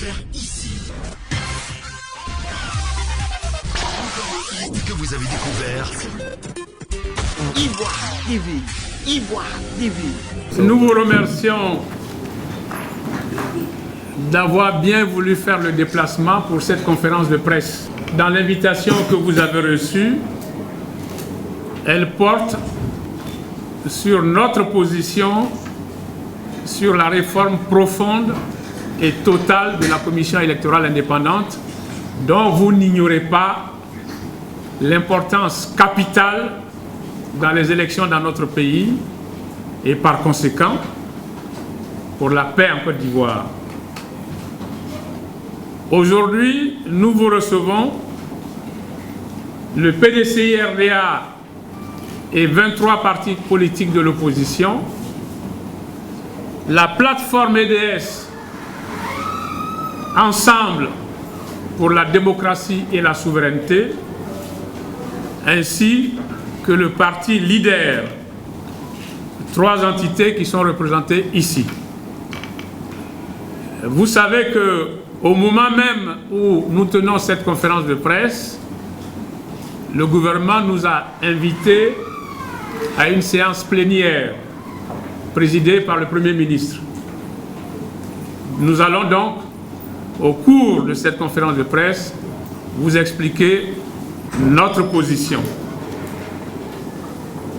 découvert ici. Que vous avez découvert Ivoire TV. Ivoire TV. Nous vous remercions d'avoir bien voulu faire le déplacement pour cette conférence de presse. Dans l'invitation que vous avez reçue, elle porte sur notre position sur la réforme profonde et totale de la Commission électorale indépendante, dont vous n'ignorez pas l'importance capitale dans les élections dans notre pays et par conséquent pour la paix en Côte d'Ivoire. Aujourd'hui, nous vous recevons le PDCI-RDA et 23 partis politiques de l'opposition, la plateforme EDS Ensemble pour la démocratie et la souveraineté, ainsi que le parti leader, 3 entités qui sont représentées ici. Vous savez qu'au moment même où nous tenons cette conférence de presse, le gouvernement nous a invités à une séance plénière présidée par le Premier ministre. Nous allons donc, au cours de cette conférence de presse, vous expliquer notre position.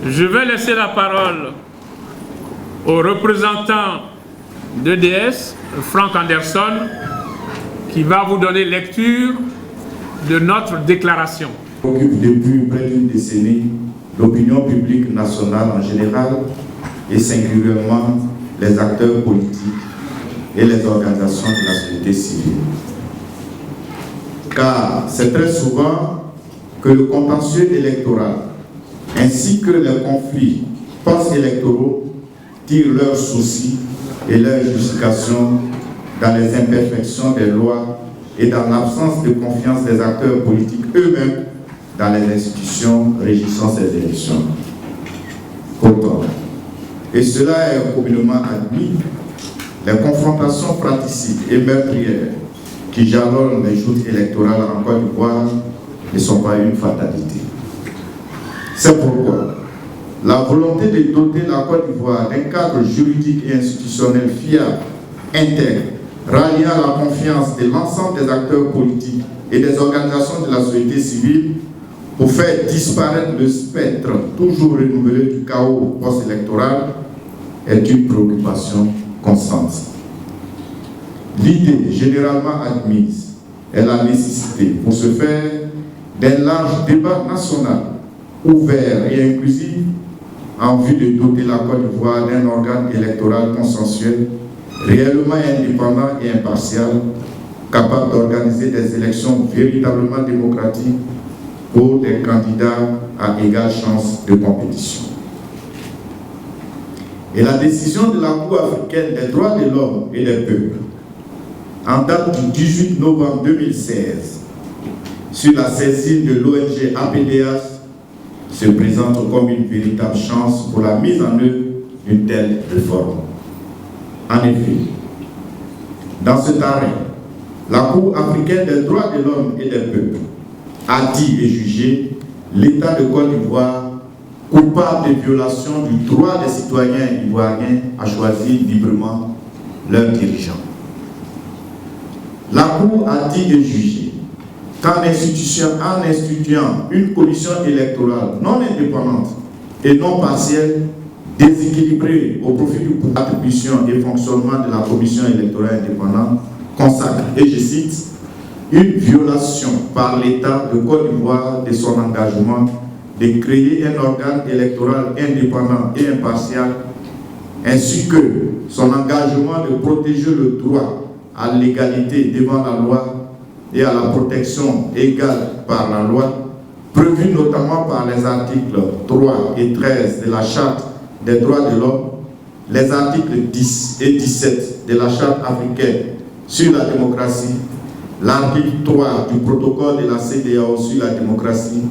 Je vais laisser la parole au représentant d'EDS, Frank Anderson, qui va vous donner lecture de notre déclaration. Occupe depuis près d'une décennie l'opinion publique nationale en général et singulièrement les acteurs politiques et les organisations de la société civile. Car c'est très souvent que le contentieux électoral ainsi que les conflits post-électoraux tirent leurs soucis et leurs justifications dans les imperfections des lois et dans l'absence de confiance des acteurs politiques eux-mêmes dans les institutions régissant ces élections. Pourtant, et cela est communément admis, les confrontations praticides et meurtrières qui jalonnent les joutes électorales en Côte d'Ivoire ne sont pas une fatalité. C'est pourquoi la volonté de doter la Côte d'Ivoire d'un cadre juridique et institutionnel fiable, intègre, ralliant la confiance de l'ensemble des acteurs politiques et des organisations de la société civile pour faire disparaître le spectre toujours renouvelé du chaos post-électoral est une préoccupation constante. L'idée généralement admise est la nécessité pour ce faire d'un large débat national ouvert et inclusif en vue de doter la Côte d'Ivoire d'un organe électoral consensuel, réellement indépendant et impartial, capable d'organiser des élections véritablement démocratiques pour des candidats à égale chance de compétition. Et la décision de la Cour africaine des droits de l'homme et des peuples, en date du 18 novembre 2016, sur la saisine de l'ONG APDH, se présente comme une véritable chance pour la mise en œuvre d'une telle réforme. En effet, dans cet arrêt, la Cour africaine des droits de l'homme et des peuples a dit et jugé l'État de Côte d'Ivoire coupable de violation du droit des citoyens ivoiriens à choisir librement leurs dirigeants. La Cour a dit et jugé qu'en instituant une commission électorale non indépendante et non partielle, déséquilibrée au profit du pouvoir d'attribution et fonctionnement de la commission électorale indépendante, consacre, et je cite, une violation par l'État de Côte d'Ivoire de son engagement de créer un organe électoral indépendant et impartial, ainsi que son engagement de protéger le droit à l'égalité devant la loi et à la protection égale par la loi, prévue notamment par les articles 3 et 13 de la Charte des droits de l'homme, les articles 10 et 17 de la Charte africaine sur la démocratie, l'article 3 du protocole de la CEDEAO sur la démocratie,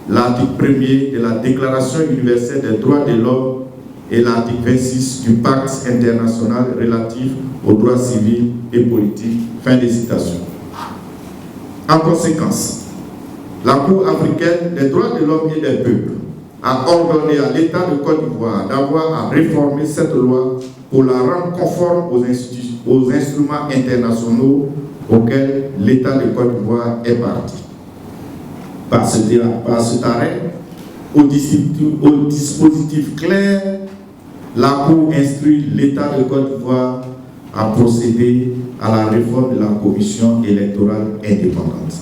l'article 1er de la Déclaration universelle des droits de l'homme et l'article 26 du Pacte international relatif aux droits civils et politiques. Fin des citations. En conséquence, la Cour africaine des droits de l'homme et des peuples a ordonné à l'État de Côte d'Ivoire d'avoir à réformer cette loi pour la rendre conforme aux instruments internationaux auxquels l'État de Côte d'Ivoire est parti. Par cet arrêt, au dispositif clair, la Cour instruit l'État de Côte d'Ivoire à procéder à la réforme de la Commission électorale indépendante.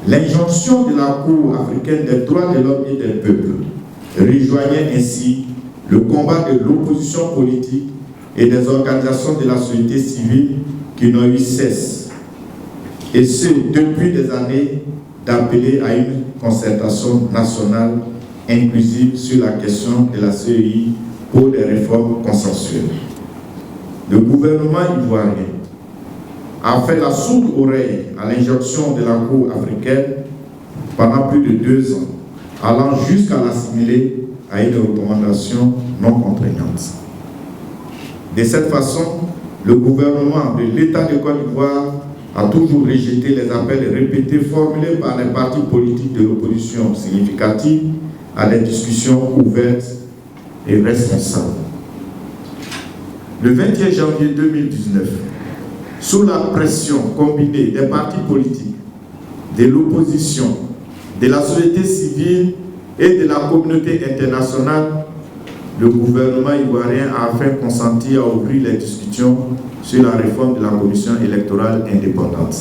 L'injonction de la Cour africaine des droits de l'homme et des peuples rejoignait ainsi le combat de l'opposition politique et des organisations de la société civile qui n'ont eu cesse, et ce depuis des années, d'appeler à une concertation nationale inclusive sur la question de la CEI pour des réformes consensuelles. Le gouvernement ivoirien a fait la sourde oreille à l'injonction de la Cour africaine pendant plus de 2 ans, allant jusqu'à l'assimiler à une recommandation non contraignante. De cette façon, le gouvernement de l'État de Côte d'Ivoire a toujours rejeté les appels répétés formulés par les partis politiques de l'opposition significative à des discussions ouvertes et responsables. Le 21 janvier 2019, sous la pression combinée des partis politiques, de l'opposition, de la société civile et de la communauté internationale, le gouvernement ivoirien a enfin consenti à ouvrir les discussions sur la réforme de la Commission électorale indépendante.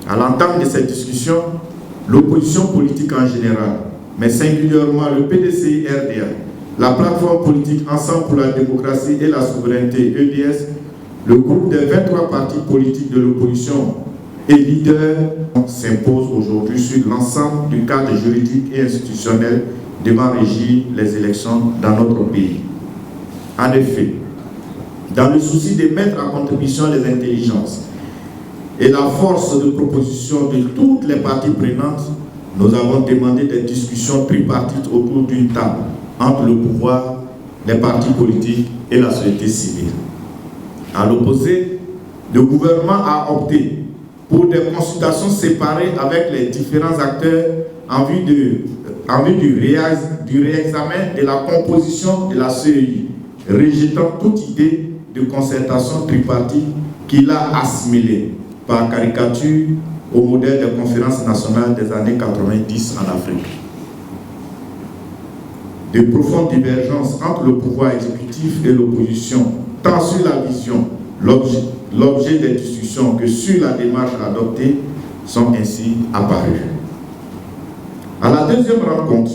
À l'entame de cette discussion, l'opposition politique en général, mais singulièrement le PDCI-RDA, la plateforme politique Ensemble pour la démocratie et la souveraineté EDS, le groupe des 23 partis politiques de l'opposition et leaders s'imposent aujourd'hui sur l'ensemble du cadre juridique et institutionnel devant régir les élections dans notre pays. En effet, dans le souci de mettre à contribution les intelligences et la force de proposition de toutes les parties prenantes, nous avons demandé des discussions tripartites autour d'une table entre le pouvoir, les partis politiques et la société civile. À l'opposé, le gouvernement a opté pour des consultations séparées avec les différents acteurs en vue du réexamen de la composition de la CEI, rejetant toute idée de concertation tripartite qu'il a assimilée par caricature au modèle des conférences nationales des années 90 en Afrique. De profondes divergences entre le pouvoir exécutif et l'opposition, tant sur la vision, l'objet des discussions que sur la démarche adoptée, sont ainsi apparues. À la deuxième rencontre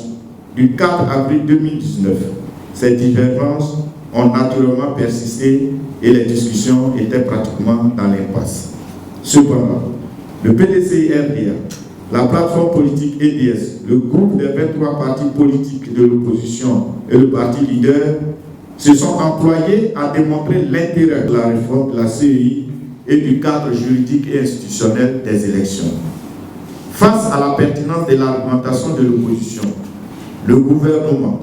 du 4 avril 2019, ces divergences ont naturellement persisté et les discussions étaient pratiquement dans l'impasse. Cependant, le PDCI-RDA, la plateforme politique EDS, le groupe des 23 partis politiques de l'opposition et le parti leader se sont employés à démontrer l'intérêt de la réforme de la CEI et du cadre juridique et institutionnel des élections. Face à la pertinence de l'argumentation de l'opposition, le gouvernement,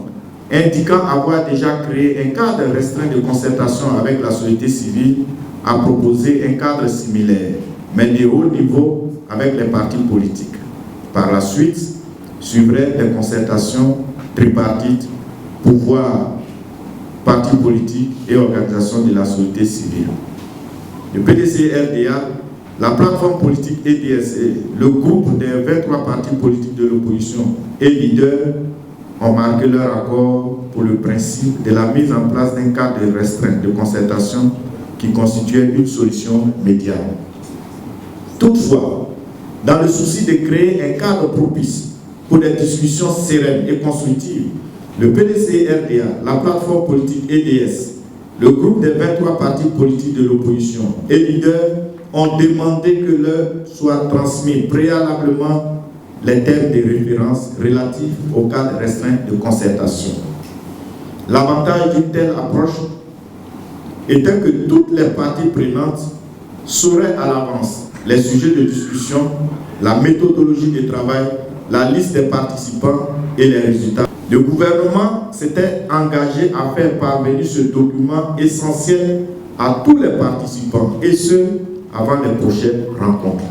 indiquant avoir déjà créé un cadre restreint de concertation avec la société civile, a proposé un cadre similaire, mais de haut niveau avec les partis politiques. Par la suite, suivraient des concertations tripartites, pouvoir, partis politiques et organisations de la société civile. Le PDCI-RDA, la plateforme politique EDS et le groupe des 23 partis politiques de l'opposition et leaders ont marqué leur accord pour le principe de la mise en place d'un cadre restreint de concertation qui constituait une solution médiane. Toutefois, dans le souci de créer un cadre propice pour des discussions sereines et constructives, le PDCI-RDA, la plateforme politique EDS, le groupe des 23 partis politiques de l'opposition et leaders ont demandé que leur soient transmis préalablement les thèmes de référence relatifs au cadre restreint de concertation. L'avantage d'une telle approche était que toutes les parties prenantes sauraient à l'avance les sujets de discussion, la méthodologie de travail, la liste des participants et les résultats. Le gouvernement s'était engagé à faire parvenir ce document essentiel à tous les participants, et ce, avant les prochaines rencontres.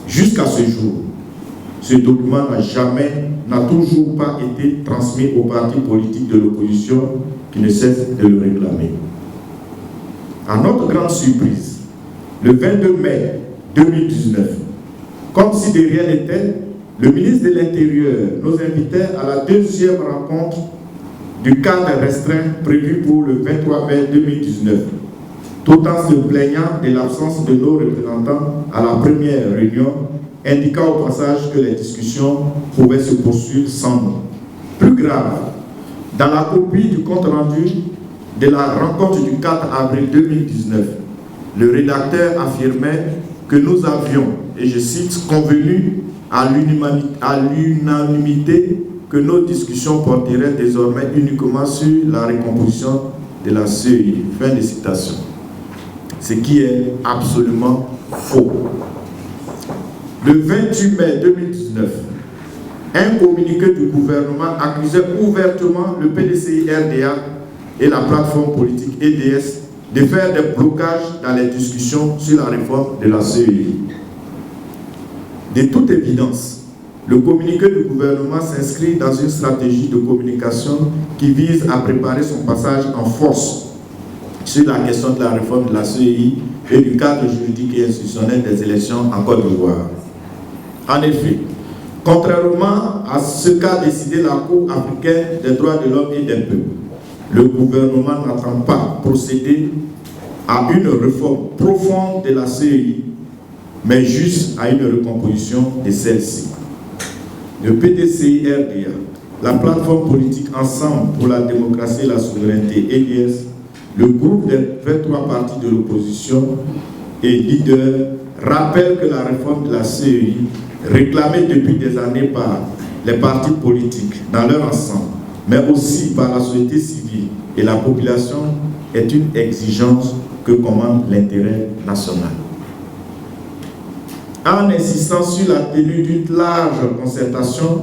Jusqu'à ce jour, ce document n'a toujours pas été transmis aux partis politiques de l'opposition qui ne cessent de le réclamer. À notre grande surprise, le 22 mai 2019, comme si de rien n'était, le ministre de l'Intérieur nous invitait à la deuxième rencontre du cadre restreint prévu pour le 23 mai 2019, tout en se plaignant de l'absence de nos représentants à la première réunion, indiquant au passage que les discussions pouvaient se poursuivre sans nous. Plus grave, dans la copie du compte-rendu de la rencontre du 4 avril 2019, le rédacteur affirmait que nous avions, et je cite, convenu à l'unanimité que nos discussions porteraient désormais uniquement sur la recomposition de la CEI. Fin de citation. Ce qui est absolument faux. Le 28 mai 2019, un communiqué du gouvernement accusait ouvertement le PDCI-RDA et la plateforme politique EDS de faire des blocages dans les discussions sur la réforme de la CEI. De toute évidence, le communiqué du gouvernement s'inscrit dans une stratégie de communication qui vise à préparer son passage en force sur la question de la réforme de la CEI et du cadre juridique et institutionnel des élections en Côte d'Ivoire. En effet, contrairement à ce qu'a décidé la Cour africaine des droits de l'homme et des peuples, le gouvernement n'entend pas procéder à une réforme profonde de la CEI, mais juste à une recomposition de celle-ci. Le PDCI-RDA, la plateforme politique Ensemble pour la démocratie et la souveraineté EDS, le groupe des 23 partis de l'opposition et leaders rappellent que la réforme de la CEI, réclamée depuis des années par les partis politiques dans leur ensemble, mais aussi par la société civile et la population, est une exigence que commande l'intérêt national. En insistant sur la tenue d'une large concertation,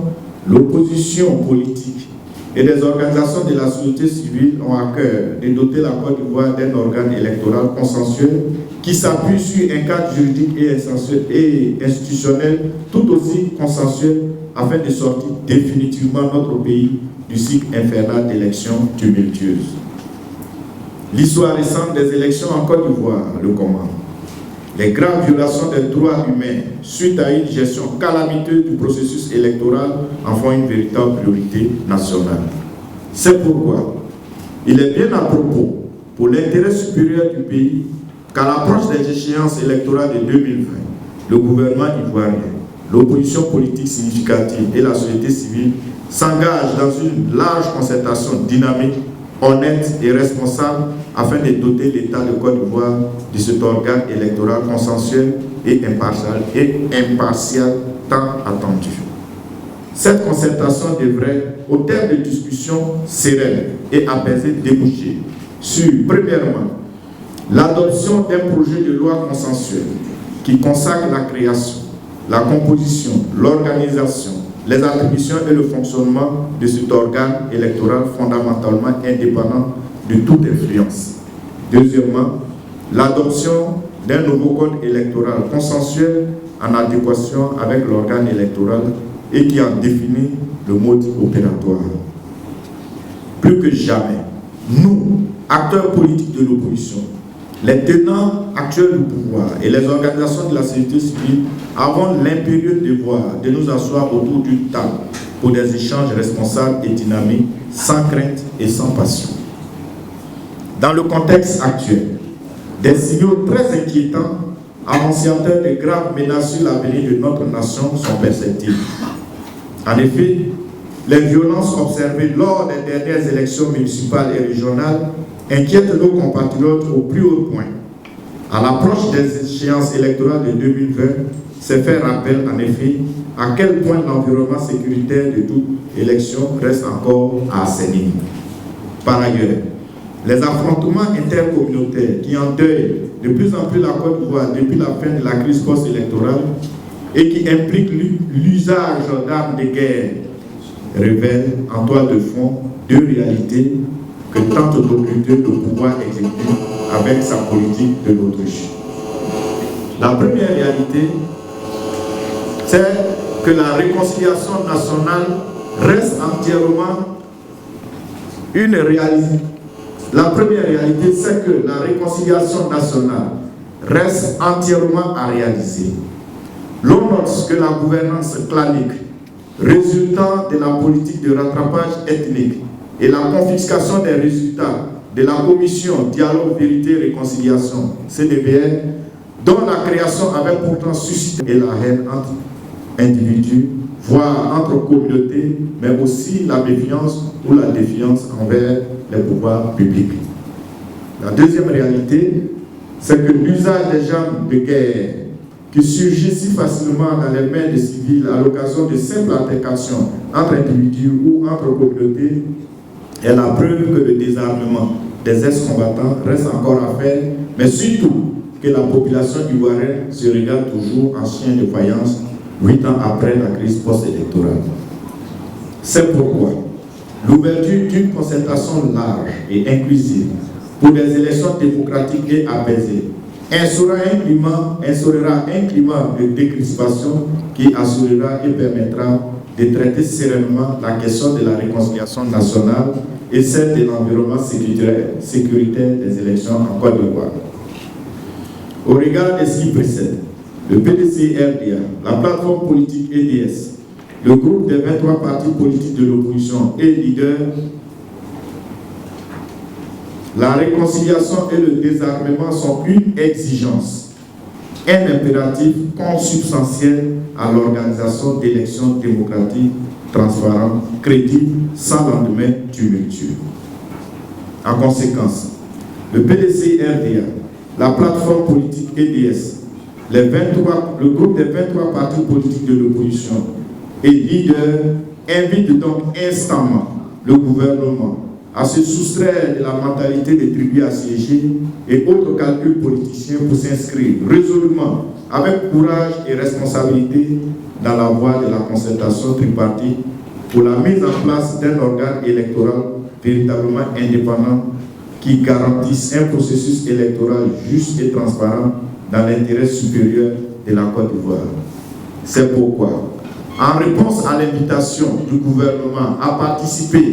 l'opposition politique et les organisations de la société civile ont à cœur de doter la Côte d'Ivoire d'un organe électoral consensuel qui s'appuie sur un cadre juridique et institutionnel tout aussi consensuel afin de sortir définitivement notre pays du cycle infernal d'élections tumultueuses. L'histoire récente des élections en Côte d'Ivoire le commande. Les graves violations des droits humains suite à une gestion calamiteuse du processus électoral en font une véritable priorité nationale. C'est pourquoi il est bien à propos, pour l'intérêt supérieur du pays, qu'à l'approche des échéances électorales de 2020, le gouvernement ivoirien, l'opposition politique significative et la société civile s'engagent dans une large concertation dynamique, honnête et responsable afin de doter l'État de Côte d'Ivoire de cet organe électoral consensuel et impartial tant attendu. Cette concertation devrait, au terme de discussions sereines et apaisées, déboucher sur, premièrement, l'adoption d'un projet de loi consensuel qui consacre la création, la composition, l'organisation, les attributions et le fonctionnement de cet organe électoral fondamentalement indépendant de toute influence. Deuxièmement, l'adoption d'un nouveau code électoral consensuel en adéquation avec l'organe électoral et qui en définit le mode opératoire. Plus que jamais, nous, acteurs politiques de l'opposition, les tenants actuels du pouvoir et les organisations de la société civile avons l'impérieux devoir de nous asseoir autour d'une table pour des échanges responsables et dynamiques, sans crainte et sans passion. Dans le contexte actuel, des signaux très inquiétants annonciateurs de graves menaces sur l'avenir de notre nation sont perceptibles. En effet, les violences observées lors des dernières élections municipales et régionales inquiètent nos compatriotes au plus haut point. À l'approche des échéances électorales de 2020, ces faits rappellent en effet à quel point l'environnement sécuritaire de toute élection reste encore à assainir. Par ailleurs, les affrontements intercommunautaires qui endeuillent de plus en plus la Côte d'Ivoire depuis la fin de la crise post-électorale et qui impliquent l'usage d'armes de guerre révèle en toile de fond deux réalités que tente d'occulter le pouvoir exécutif avec sa politique de l'autruche. La première réalité, c'est que la réconciliation nationale reste entièrement une réalité. La première réalité, c'est que la réconciliation nationale reste entièrement à réaliser. L'on note que la gouvernance clanique résultant de la politique de rattrapage ethnique et la confiscation des résultats de la commission Dialogue, Vérité et Réconciliation, CDVR, dont la création avait pourtant suscité la haine entre individus, voire entre communautés, mais aussi la méfiance ou la défiance envers les pouvoirs publics. La deuxième réalité, c'est que l'usage des armes de guerre qui surgit si facilement dans les mains des civils à l'occasion de simples altercations entre individus ou entre communautés est la preuve que le désarmement des ex-combattants reste encore à faire, mais surtout que la population ivoirienne se regarde toujours en chien de faïence 8 ans après la crise post-électorale. C'est pourquoi l'ouverture d'une concertation large et inclusive pour des élections démocratiques et apaisées instaurera un climat de décrispation qui assurera et permettra de traiter sereinement la question de la réconciliation nationale et celle de l'environnement sécuritaire des élections en Côte d'Ivoire. Au regard de ce qui précède, le PDC-RDA, la plateforme politique EDS, le groupe des 23 partis politiques de l'opposition et leaders, la réconciliation et le désarmement sont une exigence, un impératif consubstantiel à l'organisation d'élections démocratiques, transparentes, crédibles, sans lendemain tumultueux. En conséquence, le PDC-RDA, la plateforme politique EDS, le groupe des 23 partis politiques de l'opposition et leaders invitent donc instamment le gouvernement à se soustraire de la mentalité des tribus assiégés et autres calculs politiciens pour s'inscrire résolument, avec courage et responsabilité, dans la voie de la concertation tripartite pour la mise en place d'un organe électoral véritablement indépendant qui garantisse un processus électoral juste et transparent dans l'intérêt supérieur de la Côte d'Ivoire. C'est pourquoi, en réponse à l'invitation du gouvernement à participer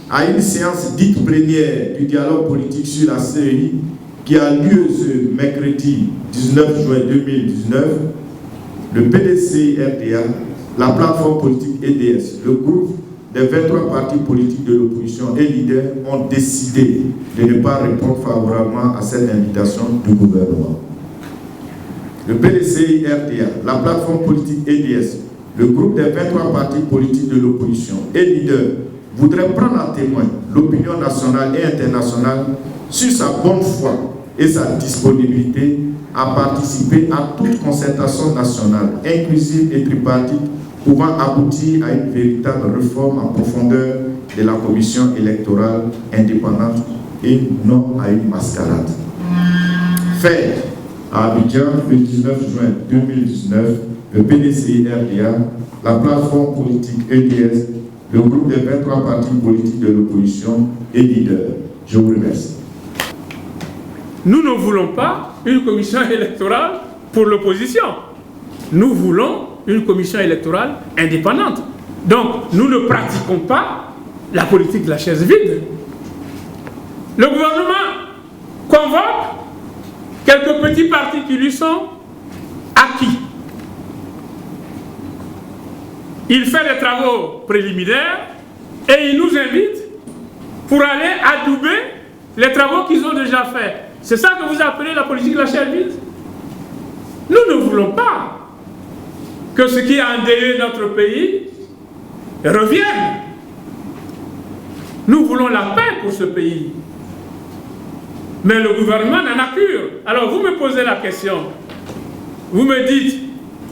à une séance dite plénière du dialogue politique sur la CEI qui a lieu ce mercredi 19 juin 2019, le PDC-RDA, la plateforme politique EDS, le groupe des 23 partis politiques de l'opposition et leaders ont décidé de ne pas répondre favorablement à cette invitation du gouvernement. Le PDC-RDA, la plateforme politique EDS, le groupe des 23 partis politiques de l'opposition et leaders voudrait prendre à témoin l'opinion nationale et internationale sur sa bonne foi et sa disponibilité à participer à toute concertation nationale, inclusive et tripartite, pouvant aboutir à une véritable réforme en profondeur de la commission électorale indépendante et non à une mascarade. Fait à Abidjan le 19 juin 2019, le PDC-RDA, la plateforme politique EDS, le groupe des 23 partis politiques de l'opposition et leaders. Je vous remercie. Nous ne voulons pas une commission électorale pour l'opposition. Nous voulons une commission électorale indépendante. Donc, nous ne pratiquons pas la politique de la chaise vide. Le gouvernement convoque quelques petits partis qui lui sont acquis. Il fait des travaux préliminaires et il nous invite pour aller adouber les travaux qu'ils ont déjà faits. C'est ça que vous appelez la politique de la chaise vide? Nous ne voulons pas que ce qui a endeuillé notre pays revienne. Nous voulons la paix pour ce pays. Mais le gouvernement n'en a cure. Alors vous me posez la question. Vous me dites,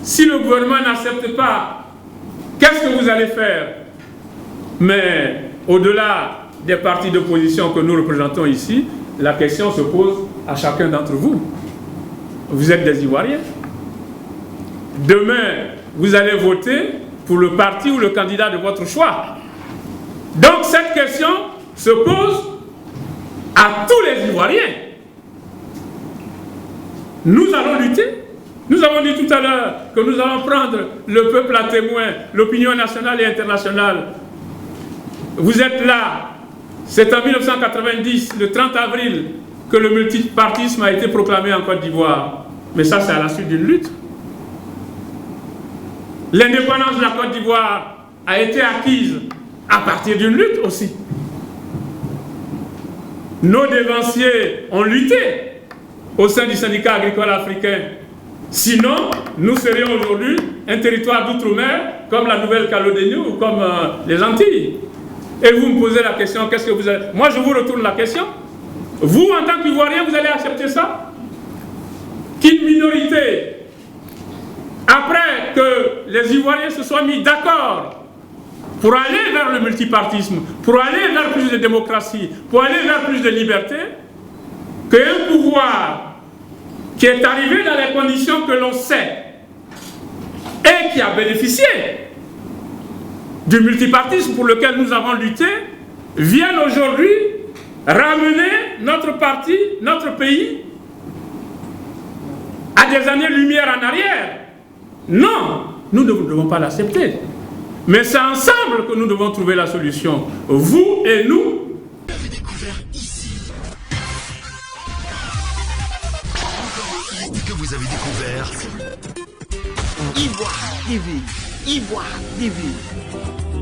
si le gouvernement n'accepte pas, qu'est-ce que vous allez faire? Mais au-delà des partis d'opposition que nous représentons ici, la question se pose à chacun d'entre vous. Vous êtes des Ivoiriens. Demain, vous allez voter pour le parti ou le candidat de votre choix. Donc cette question se pose à tous les Ivoiriens. Nous allons lutter. Nous avons dit tout à l'heure que nous allons prendre le peuple à témoin, l'opinion nationale et internationale. Vous êtes là. C'est en 1990, le 30 avril, que le multipartisme a été proclamé en Côte d'Ivoire. Mais ça, c'est à la suite d'une lutte. L'indépendance de la Côte d'Ivoire a été acquise à partir d'une lutte aussi. Nos dévanciers ont lutté au sein du syndicat agricole africain. Sinon, nous serions aujourd'hui un territoire d'outre-mer comme la Nouvelle-Calédonie ou comme les Antilles. Et vous me posez la question, qu'est-ce que vous allez... Moi, je vous retourne la question. Vous, en tant qu'Ivoirien, vous allez accepter ça? Qu'une minorité, après que les Ivoiriens se soient mis d'accord pour aller vers le multipartisme, pour aller vers plus de démocratie, pour aller vers plus de liberté, qu'un pouvoir qui est arrivé dans les conditions que l'on sait et qui a bénéficié du multipartisme pour lequel nous avons lutté, viennent aujourd'hui ramener notre parti, notre pays, à des années-lumière en arrière. Non, nous ne devons pas l'accepter. Mais c'est ensemble que nous devons trouver la solution. Vous et nous. Vous avez découvert ici. Que vous avez découvert. Ivoire TV. Ivoire TV.